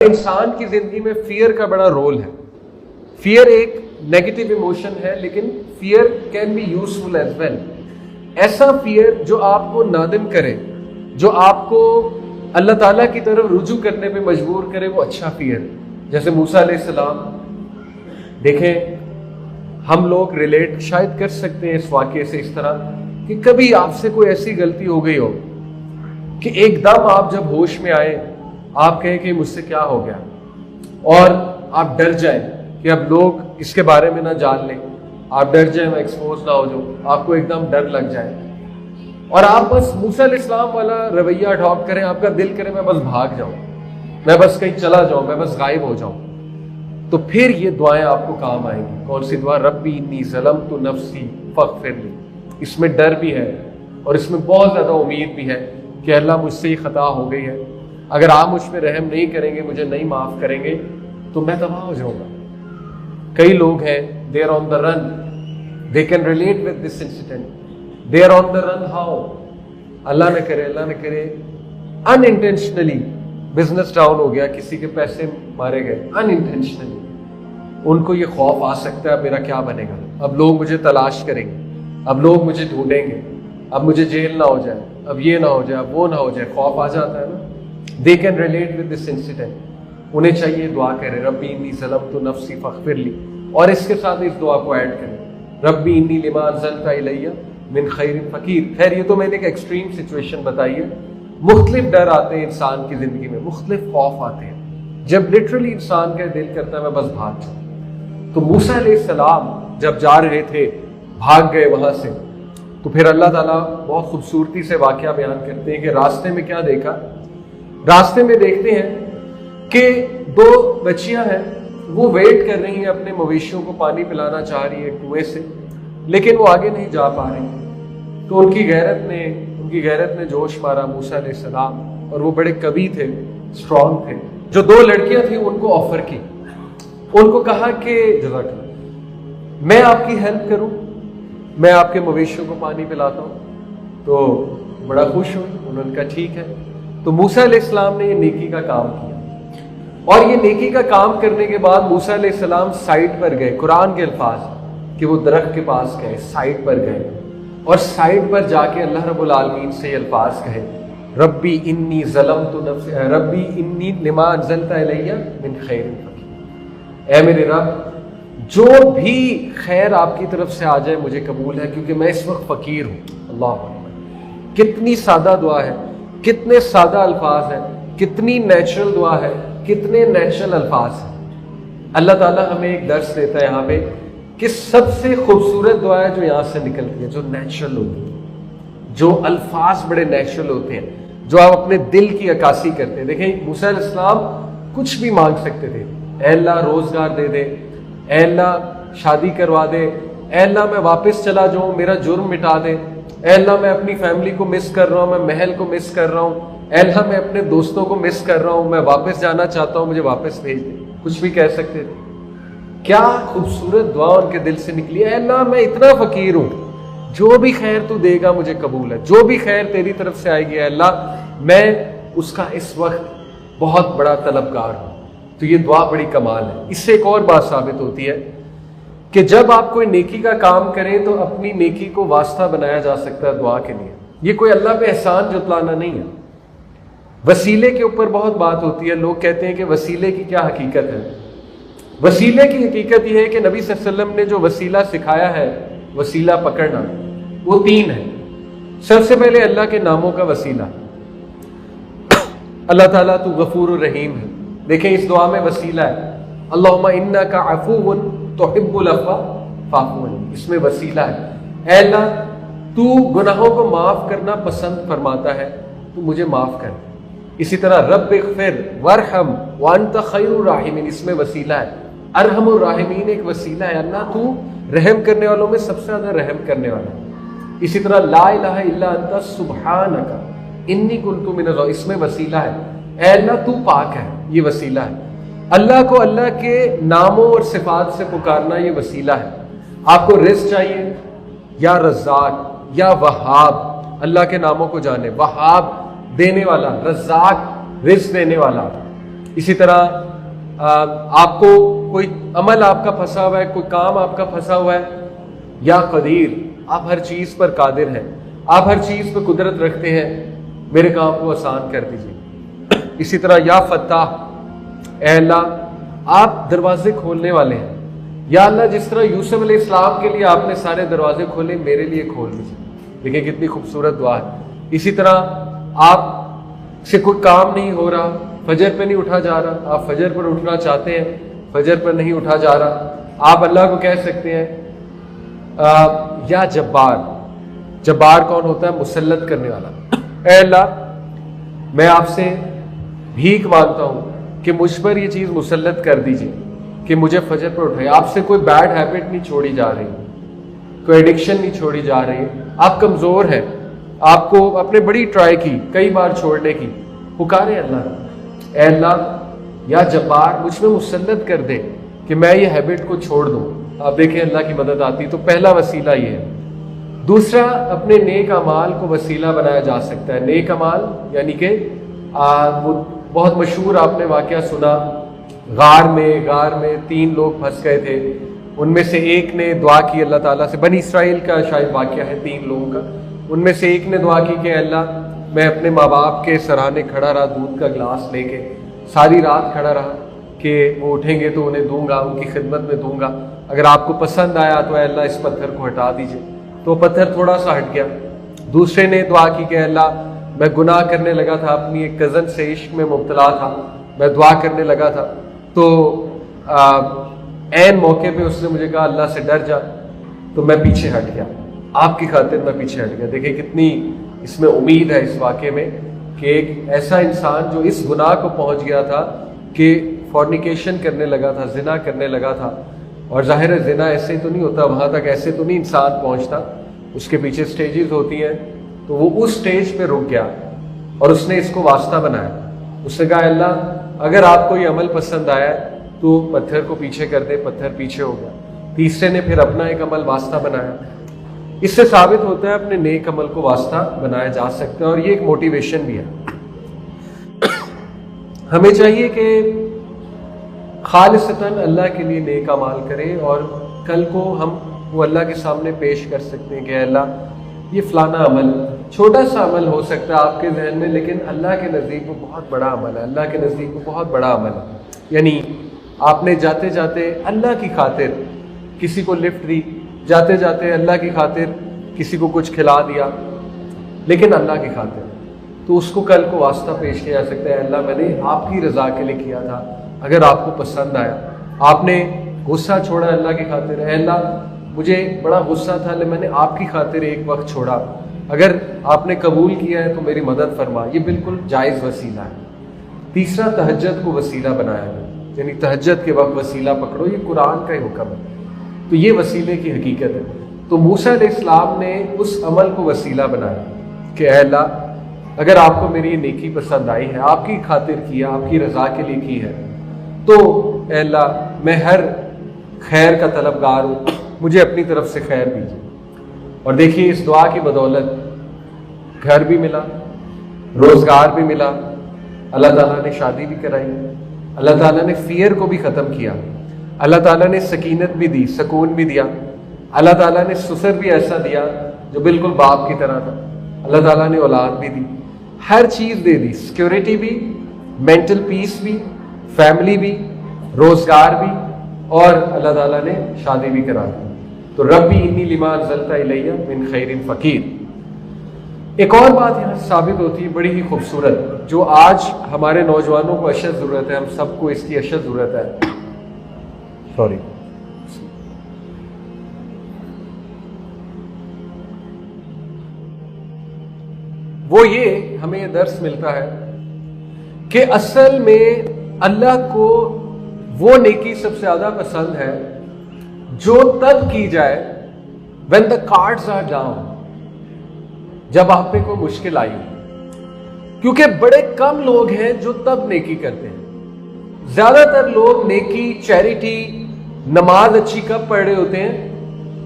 انسان کی زندگی میں فیئر کا بڑا رول ہے. فیئر ایک نیگیٹو ایموشن ہے لیکن fear can be useful as well. ایسا فیئر جو آپ کو نادم کرے, جو آپ کو اللہ تعالیٰ کی طرف رجوع کرنے پہ مجبور کرے, وہ اچھا فیئر. جیسے موسیٰ علیہ السلام, دیکھیں ہم لوگ ریلیٹ شاید کر سکتے ہیں اس واقعے سے اس طرح کہ کبھی آپ سے کوئی ایسی غلطی ہو گئی ہو کہ ایک دم آپ جب ہوش میں آئے آپ کہیں کہ مجھ سے کیا ہو گیا, اور آپ ڈر جائیں کہ اب لوگ اس کے بارے میں نہ جان لیں, آپ ڈر جائیں میں ایکسپوز نہ ہو جاؤں, آپ کو ایک دم ڈر لگ جائے اور آپ بس موسیٰ علیہ السلام والا رویہ اڈاپٹ کریں, آپ کا دل کرے میں بس بھاگ جاؤں, میں بس کہیں چلا جاؤں, میں بس غائب ہو جاؤں. تو پھر یہ دعائیں آپ کو کام آئیں گی. کون سی دعا؟ ربی انی ظلمت نفسی فاغفر لی. اس میں ڈر بھی ہے اور اس میں بہت زیادہ امید بھی ہے کہ اللہ مجھ سے یہ خطا ہو گئی ہے, اگر آپ مجھ پہ رحم نہیں کریں گے, مجھے نہیں معاف کریں گے تو میں تباہ ہو جاؤں گا. کئی لوگ ہیں they are on the run, they can relate with this incident. They are on the run how? اللہ نہ کرے unintentionally بزنس ڈاؤن ہو گیا, کسی کے پیسے مارے گئے unintentionally. ان کو یہ خوف آ سکتا ہے اب میرا کیا بنے گا, اب لوگ مجھے تلاش کریں گے, اب لوگ مجھے ڈھونڈیں گے, اب مجھے جیل نہ ہو جائے, اب یہ نہ ہو جائے, اب وہ نہ ہو جائے. خوف آ جاتا ہے نا. They can relate with this incident. انہیں چاہیے دعا کرے ربی انی ظلمت نفسی فاغفر لی, اور اس کے ساتھ اس دعا کو ایڈ کریں ربی انی لما انزلت الی من خیر فقیر. خیر یہ تو میں نے ایک ایکسٹریم سچویشن بتائی ہے. مختلف ڈر آتے ہیں انسان کی زندگی میں, مختلف خوف آتے ہیں جب لٹرلی انسان کا دل کرتا ہے میں بس بھاگ جاؤں. تو موسیٰ علیہ السلام جب جا رہے تھے, بھاگ گئے وہاں سے, تو پھر اللہ تعالیٰ بہت خوبصورتی سے واقعہ بیان کرتے ہیں کہ راستے میں کیا دیکھا. راستے میں دیکھتے ہیں کہ دو بچیاں ہیں, وہ ویٹ کر رہی ہیں, اپنے مویشیوں کو پانی پلانا چاہ رہی ہیں کنویں سے, لیکن وہ آگے نہیں جا پا رہی. تو ان کی غیرت نے جوش مارا موسیٰ علیہ السلام, اور وہ بڑے قوی تھے, اسٹرانگ تھے. جو دو لڑکیاں تھیں ان کو آفر کی, ان کو کہا کہ جزاک اللہ میں آپ کی ہیلپ کروں, میں آپ کے مویشیوں کو پانی پلاتا ہوں. تو بڑا خوش ہوئی, انہوں نے کہا ٹھیک ہے. تو موسیٰ علیہ السلام نے یہ نیکی کا کام کیا, اور یہ نیکی کا کام کرنے کے بعد موسیٰ علیہ السلام سائٹ پر گئے. قرآن کے الفاظ کہ وہ درخت کے پاس گئے, سائٹ پر گئے, اور سائٹ پر جا کے اللہ رب العالمین سے یہ الفاظ کہے ربی انی ظلمت نفسی ربی انی لما انزلت الی من خیر فقیر. اے میرے رب, جو بھی خیر آپ کی طرف سے آ جائے مجھے قبول ہے, کیونکہ میں اس وقت فقیر ہوں. اللہ اکبر. کتنی سادہ دعا ہے, کتنے سادہ الفاظ ہیں, کتنی نیچرل دعا ہے, کتنے نیچرل الفاظ ہیں. اللہ تعالیٰ ہمیں ایک درس دیتا ہے یہاں پہ کہ سب سے خوبصورت دعا ہے جو یہاں سے نکلتی ہے, جو نیچرل ہوتی ہے, جو الفاظ بڑے نیچرل ہوتے ہیں, جو آپ اپنے دل کی عکاسی کرتے ہیں. دیکھیں موسیٰ علیہ السلام کچھ بھی مانگ سکتے تھے. اے اللہ روزگار دے دے, اے اللہ شادی کروا دے, اے اللہ میں واپس چلا جاؤں, میرا جرم مٹا دے, اے اللہ میں اپنی فیملی کو مس کر رہا ہوں, میں محل کو مس کر رہا ہوں, اے اللہ میں اپنے دوستوں کو مس کر رہا ہوں, میں واپس جانا چاہتا ہوں, مجھے واپس بھیج دے. کچھ بھی کہہ سکتے تھے. کیا خوبصورت دعا ان کے دل سے نکلی. اے اللہ میں اتنا فقیر ہوں, جو بھی خیر تو دے گا مجھے قبول ہے, جو بھی خیر تیری طرف سے آئے گی اے اللہ میں اس کا اس وقت بہت بڑا طلبگار ہوں. تو یہ دعا بڑی کمال ہے. اس سے ایک اور بات ثابت ہوتی ہے کہ جب آپ کوئی نیکی کا کام کریں تو اپنی نیکی کو واسطہ بنایا جا سکتا ہے دعا کے لیے. یہ کوئی اللہ پہ احسان جتلانا نہیں ہے. وسیلے کے اوپر بہت بات ہوتی ہے. لوگ کہتے ہیں کہ وسیلے کی کیا حقیقت ہے. وسیلے کی حقیقت یہ ہے کہ نبی صلی اللہ علیہ وسلم نے جو وسیلہ سکھایا ہے, وسیلہ پکڑنا, وہ 3 ہے. سب سے پہلے اللہ کے ناموں کا وسیلہ. اللہ تعالیٰ تو غفور الرحیم ہے. دیکھیں اس دعا میں وسیلہ ہے اللہم انک عفو تحب العفو فاعف عنی. اس میں وسیلہ ہے اے اللہ تو گناہوں کو معاف کرنا پسند فرماتا ہے, تو مجھے معاف کر. اسی طرح رب اغفر وارحم وانت خیر الراحمین, اس میں وسیلہ ہے. ارحم الراحمین ایک وسیلہ ہے, اللہ تو رحم کرنے والوں میں سب سے زیادہ رحم کرنے والا ہے. اسی طرح لا الہ الا انت سبحانک انی کنت من الظالمین, اس میں وسیلہ ہے اے اللہ تو پاک ہے, یہ وسیلہ ہے. اللہ کو اللہ کے ناموں اور صفات سے پکارنا یہ وسیلہ ہے. آپ کو رزق چاہیے, یا رزاق یا وہاب, اللہ کے ناموں کو جانے. وہاب دینے والا, رزاق رزق دینے والا, اسی طرح آپ کو کوئی عمل آپ کا پھنسا ہوا ہے، کوئی کام آپ کا پھنسا ہوا ہے، یا قدیر، آپ ہر چیز پر قادر ہیں، آپ ہر چیز پہ قدرت رکھتے ہیں، میرے کام کو آسان کر دیجیے۔ اسی طرح یا فتاح، اے اللہ آپ دروازے کھولنے والے ہیں، یا اللہ جس طرح یوسف علیہ السلام کے لیے آپ نے سارے دروازے کھولے، میرے لیے کھول دیجیے۔ دیکھیں کتنی خوبصورت دعا ہے۔ اسی طرح آپ سے کوئی کام نہیں ہو رہا، فجر پہ نہیں اٹھا جا رہا، آپ فجر پر اٹھنا چاہتے ہیں، فجر پر نہیں اٹھا جا رہا، آپ اللہ کو کہہ سکتے ہیں یا جبار۔ جبار کون ہوتا ہے؟ مسلط کرنے والا۔ اے اللہ میں آپ سے بھیک مانگتا ہوں کہ مجھ پر یہ چیز مسلط کر دیجیے کہ مجھے فجر پر اٹھائے۔ آپ سے کوئی بیڈ ہیبٹ نہیں چھوڑی جا رہی، کوئی ایڈکشن نہیں چھوڑی جا رہی، آپ کمزور ہیں، آپ کو اپنے بڑی ٹرائی کی کئی بار چھوڑنے کی، پکارے اللہ، اے اللہ یا جبار مجھ میں مسلط کر دے کہ میں یہ ہیبٹ کو چھوڑ دوں۔ آپ دیکھیں اللہ کی مدد آتی۔ تو پہلا وسیلہ یہ ہے۔ دوسرا، اپنے نیک اعمال کو وسیلہ بنایا جا سکتا ہے۔ نیک اعمال یعنی کہ وہ بہت مشہور آپ نے واقعہ سنا، غار میں 3 لوگ پھنس گئے تھے، ان میں سے ایک نے دعا کی اللہ تعالیٰ سے، بنی اسرائیل کا شاید واقعہ ہے 3 لوگوں کا، ان میں سے ایک نے دعا کی کہ اللہ میں اپنے ماں باپ کے سرانے کھڑا رہا، دودھ کا گلاس لے کے ساری رات کھڑا رہا کہ وہ اٹھیں گے تو انہیں دوں گا، ان کی خدمت میں دوں گا، اگر آپ کو پسند آیا تو اے اللہ اس پتھر کو ہٹا دیجئے، تو پتھر تھوڑا سا ہٹ گیا۔ دوسرے نے دعا کی کہ اللہ میں گناہ کرنے لگا تھا، اپنی ایک کزن سے عشق میں مبتلا تھا، میں دعا کرنے لگا تھا، تو عین موقع پہ اس نے مجھے کہا اللہ سے ڈر جا، تو میں پیچھے ہٹ گیا، آپ کی خاطر میں پیچھے ہٹ گیا۔ دیکھیں کتنی اس میں امید ہے اس واقعے میں کہ ایک ایسا انسان جو اس گناہ کو پہنچ گیا تھا کہ فورنیکیشن کرنے لگا تھا، زنا کرنے لگا تھا، اور ظاہر ہے زنا ایسے تو نہیں ہوتا، وہاں تک ایسے تو نہیں انسان پہنچتا، اس کے پیچھے سٹیجز ہوتی ہیں، تو وہ اس سٹیج پہ رک گیا اور اس نے اس کو واسطہ بنایا۔ اس نے کہا اللہ اگر آپ کو یہ عمل پسند آیا تو پتھر کو پیچھے کر دے، پتھر پیچھے ہو گیا۔ تیسرے نے پھر اپنا ایک عمل واسطہ بنایا۔ اس سے ثابت ہوتا ہے اپنے نیک عمل کو واسطہ بنایا جا سکتا ہے، اور یہ ایک موٹیویشن بھی ہے۔ ہمیں چاہیے کہ خالصتاً اللہ کے لیے نیک اعمال کریں، اور کل کو ہم وہ اللہ کے سامنے پیش کر سکتے ہیں کہ اے اللہ یہ فلانا عمل، چھوٹا سا عمل ہو سکتا ہے آپ کے ذہن میں، لیکن اللہ کے نزدیک وہ بہت بڑا عمل ہے، اللہ کے نزدیک وہ بہت بڑا عمل ہے۔ یعنی آپ نے جاتے جاتے اللہ کی خاطر کسی کو لفٹ دی، جاتے جاتے اللہ کی خاطر کسی کو کچھ کھلا دیا، لیکن اللہ کی خاطر، تو اس کو کل کو واسطہ پیش کیا جا سکتا ہے، اللہ میں نے آپ کی رضا کے لیے کیا تھا، اگر آپ کو پسند آیا، آپ نے غصہ چھوڑا اللہ کی خاطر، اے اللہ مجھے بڑا غصہ تھا لیکن میں نے آپ کی خاطر ایک وقت چھوڑا، اگر آپ نے قبول کیا ہے تو میری مدد فرما، یہ بالکل جائز وسیلہ ہے۔ تیسرا، تہجد کو وسیلہ بنایا ہے، یعنی تہجد کے وقت وسیلہ پکڑو، یہ قرآن کا ہی حکم ہے، تو یہ وسیلے کی حقیقت ہے۔ تو موسیٰ علیہ السلام نے اس عمل کو وسیلہ بنایا کہ اے اللہ اگر آپ کو میری یہ نیکی پسند آئی ہے، آپ کی خاطر کیا، آپ کی رضا کے لیے کی ہے، تو اے اللہ میں ہر خیر کا طلبگار ہوں، مجھے اپنی طرف سے خیر دیجیے۔ اور دیکھیے اس دعا کی بدولت گھر بھی ملا، روزگار بھی ملا، اللہ تعالیٰ نے شادی بھی کرائی، اللہ تعالیٰ نے فیئر کو بھی ختم کیا، اللہ تعالیٰ نے سکینت بھی دی، سکون بھی دیا، اللہ تعالیٰ نے سسر بھی ایسا دیا جو بالکل باپ کی طرح تھا، اللہ تعالیٰ نے اولاد بھی دی، ہر چیز دے دی، سیکیورٹی بھی، مینٹل پیس بھی، فیملی بھی، روزگار بھی، اور اللہ تعالیٰ نے شادی بھی کرا دی۔ تو ربی انی لما انزلت الی من خیر فقیر۔ ایک اور بات یہاں ثابت ہوتی ہے بڑی ہی خوبصورت، جو آج ہمارے نوجوانوں کو اشد ضرورت ہے، ہم سب کو اس کی اشد ضرورت ہے، سوری، وہ یہ ہمیں یہ درس ملتا ہے کہ اصل میں اللہ کو وہ نیکی سب سے زیادہ پسند ہے جو تب کی جائے when the cards are down، جب آپ پہ کوئی مشکل آئی، کیونکہ بڑے کم لوگ ہیں جو تب نیکی کرتے ہیں۔ زیادہ تر لوگ نیکی، چیریٹی، نماز اچھی کب پڑھ رہے ہوتے ہیں؟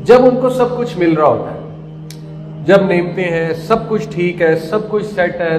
جب ان کو سب کچھ مل رہا ہوتا ہے، جب نعمتیں ہیں، سب کچھ ٹھیک ہے، سب کچھ سیٹ ہے،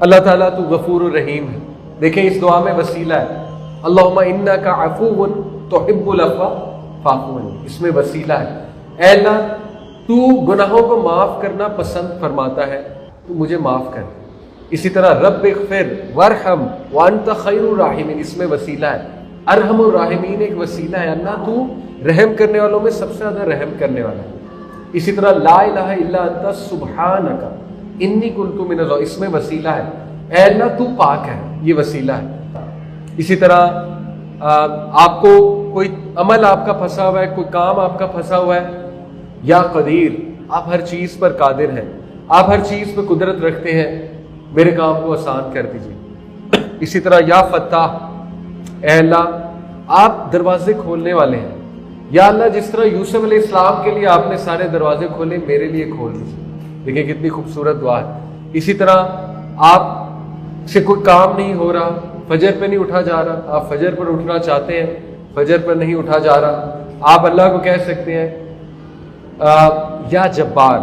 اللہ تعالیٰ تو غفور الرحیم ہے. دیکھیں اس دعا میں وسیلہ ہے, اللہم انکا عفو تحب العفو فاعف عنی, اس میں وسیلہ ہے. اے اللہ تو گناہوں کو معاف کرنا پسند فرماتا ہے, تو مجھے معاف کر. اسی طرح رب اغفر وارحم وانت خیر الراحمین, اس میں وسیلہ ہے. ارحم الراحمین ایک وسیلہ ہے, اللہ تو رحم کرنے والوں میں سب سے زیادہ رحم کرنے والا ہے. اسی طرح لا الہ الا انت سبحانک انی کنت من الظالمین, اس میں وسیلہ ہے, اے اللہ تو پاک ہے, یہ وسیلہ ہے. اسی طرح آپ کو کوئی عمل آپ کا پھنسا ہوا ہے, کوئی کام آپ کا پھنسا ہوا ہے, یا قدیر آپ ہر چیز پر قادر ہیں, آپ ہر چیز پہ قدرت رکھتے ہیں, میرے کام کو آسان کر دیجیے. اسی طرح یا فتاح, اے اللہ آپ دروازے کھولنے والے ہیں, یا اللہ جس طرح یوسف علیہ السلام کے لیے آپ نے سارے دروازے کھولے, میرے لیے کھول دیجیے. دیکھیں کتنی خوبصورت دعا ہے. اسی طرح آپ سے کوئی کام نہیں ہو رہا, فجر پہ نہیں اٹھا جا رہا, آپ فجر پر اٹھنا چاہتے ہیں, فجر پر نہیں اٹھا جا رہا, آپ اللہ کو کہہ سکتے ہیں یا جبار.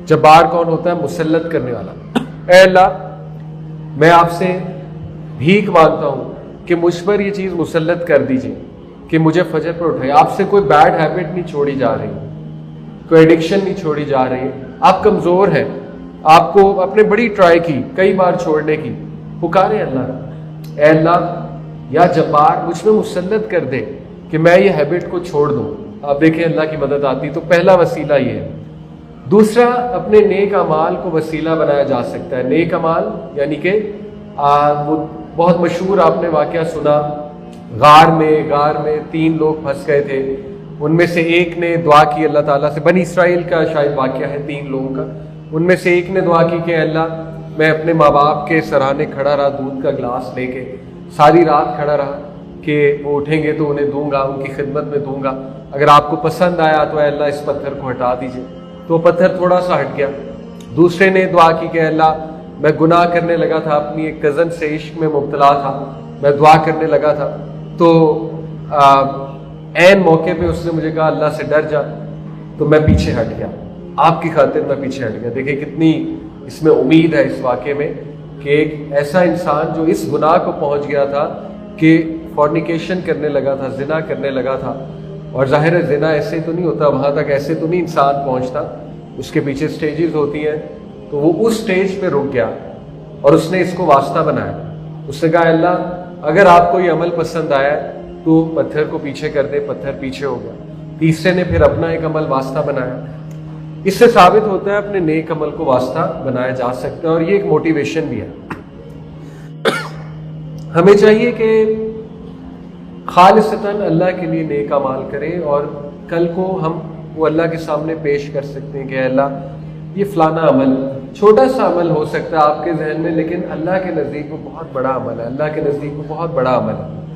جبار کون ہوتا ہے؟ مسلط کرنے والا. اے اللہ میں آپ سے بھیک مانگتا ہوں کہ مجھ پر یہ چیز مسلط کر دیجیے کہ مجھے فجر پر اٹھائے. آپ سے کوئی بیڈ ہیبٹ نہیں چھوڑی جا رہی, کوئی ایڈکشن نہیں چھوڑی جا رہی, آپ کمزور ہیں, آپ کو آپ نے بڑی ٹرائی کی کئی بار چھوڑنے کی, پکارے اللہ, اے اللہ یا جبار مجھ میں مسلط کر دے کہ میں یہ ہیبٹ کو چھوڑ دوں. آپ دیکھیں اللہ کی مدد آتی. تو پہلا وسیلہ یہ ہے. دوسرا اپنے نیک اعمال کو وسیلہ بنایا جا سکتا ہے. نیک اعمال یعنی کہ وہ بہت مشہور آپ نے واقعہ سنا, غار میں 3 لوگ پھنس گئے تھے, ان میں سے ایک نے دعا کی اللہ تعالیٰ سے, بنی اسرائیل کا شاید واقعہ ہے 3 لوگوں کا, ان میں سے ایک نے دعا کی کہ اللہ میں اپنے ماں باپ کے سرانے کھڑا رہا دودھ کا گلاس لے کے, ساری رات کھڑا رہا کہ وہ اٹھیں گے تو انہیں دوں گا, ان کی خدمت میں دوں گا, اگر آپ کو پسند آیا تو اے اللہ اس پتھر کو ہٹا دیجیے. تو پتھر تھوڑا سا ہٹ گیا. دوسرے نے دعا کی کہ اللہ میں گناہ کرنے لگا تھا, اپنی ایک کزن سے عشق میں مبتلا تھا, میں دعا کرنے لگا تھا, تو عین موقع پہ اس نے مجھے کہا اللہ سے ڈر جا, تو میں پیچھے ہٹ گیا, آپ کی خاطر میں پیچھے ہٹ گیا. دیکھیں کتنی اس میں امید ہے اس واقعے میں کہ ایک ایسا انسان جو اس گناہ کو پہنچ گیا تھا کہ فورنیکیشن کرنے لگا تھا, زنا کرنے لگا تھا, اور ظاہر ہے زنا ایسے تو نہیں ہوتا, وہاں تک ایسے تو نہیں انسان پہنچتا, اس کے پیچھے سٹیجز ہوتی ہیں. تو وہ اس سٹیج پہ رک گیا اور اس نے اس کو واسطہ بنایا. اس نے کہا اللہ اگر آپ کو یہ عمل پسند آیا تو پتھر کو پیچھے کر دے, پتھر پیچھے ہو گیا. تیسرے نے پھر اپنا ایک عمل واسطہ بنایا. اس سے ثابت ہوتا ہے اپنے نیک عمل کو واسطہ بنایا جا سکتا ہے, اور یہ ایک موٹیویشن بھی ہے. ہمیں چاہیے کہ خالصتاً اللہ کے لیے نیک اعمال کریں, اور کل کو ہم وہ اللہ کے سامنے پیش کر سکتے ہیں کہ اللہ یہ فلانا عمل, چھوٹا سا عمل ہو سکتا ہے آپ کے ذہن میں, لیکن اللہ کے نزدیک وہ بہت بڑا عمل ہے, اللہ کے نزدیک وہ بہت بڑا عمل ہے.